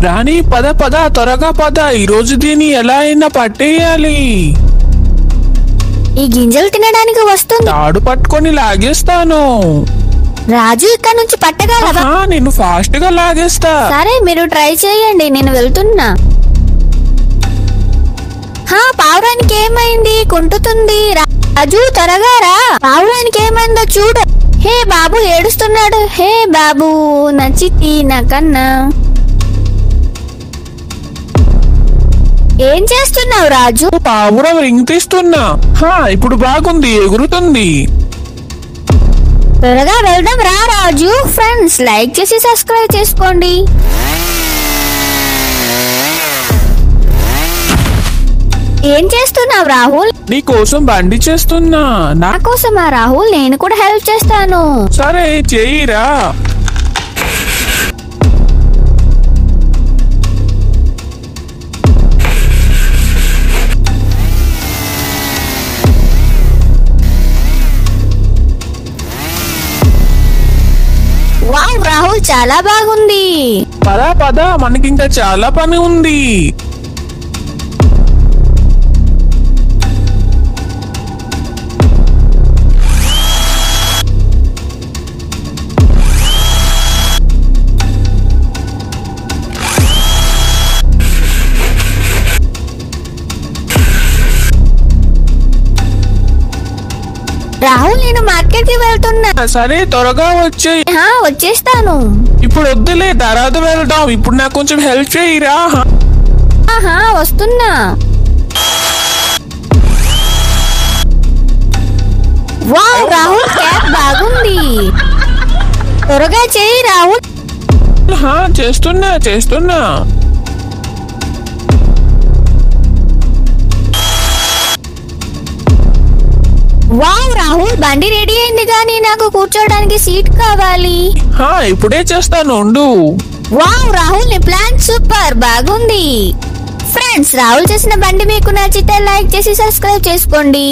రాణి పద పద త్వరగా పద, ఈరోజు దీన్ని ఎలా అయినా పట్టేయాలి. ఈ గింజలు తినడానికి వస్తుంది. తాడు పట్టుకొని లాగేస్తాను. రాజు ఇక్కడ నుంచి పట్టగలవా? నేను ఫాస్ట్ గా లాగేస్తా. సరే మీరు ట్రై చేయండి, నేను వెళ్తున్నా. పావురానికి ఏమైంది? కుంటుతుంది. రాజు త్వరగా రా, పావురానికి ఏమైందో చూడు. హే బాబు ఏడుస్తున్నాడు. హే బాబు నచ్చితి నాకన్నా. ఏం చేస్తున్నావు రాజు? పావురం రింగ్ తీస్తున్నా. ఇప్పుడు బాగుంది, ఎగురుతుంది. త్వరగా వెళ్దాం రా రాజు. ఫ్రెండ్స్ లైక్ చేసి సబ్స్క్రైబ్ చేసుకోండి. ఏం చేస్తున్నావు రాహుల్? నీ కోసం బండి చేస్తున్నా. నా కోసమా రాహుల్? నేను కూడా హెల్ప్ చేస్తాను. సరే చెయ్యిరా. వావ్ రాహుల్ చాలా బాగుంది. పద పద, మనకింకా చాలా పని ఉంది. రాహుల్ నేను మార్కెట్ కి వెళ్తున్నా. సరే త్వరగా వచ్చేయ్. వచ్చేస్తాను. ఇప్పుడు వద్దులే, తర్వాత వెళ్దాం. ఇప్పుడు నాకు కొంచెం హెల్ప్ చేయిరా. వస్తున్నా. వావ్ రాహుల్ క్యాప్ బాగుంది. త్వరగా చేయి రాహుల్. చేస్తున్నా. వావ్ రాహుల్ బండి రెడీ అయింది, కానీ నాకు కూర్చోడానికి సీట్ కావాలి. ఇప్పుడే చేస్తాను, ఉండు. వావ్ రాహుల్ నీ ప్లాన్ సూపర్ బాగుంది. ఫ్రెండ్స్ రాహుల్ చేసిన బండి మీకు నచ్చితే లైక్ చేసి సబ్స్క్రైబ్ చేసుకోండి.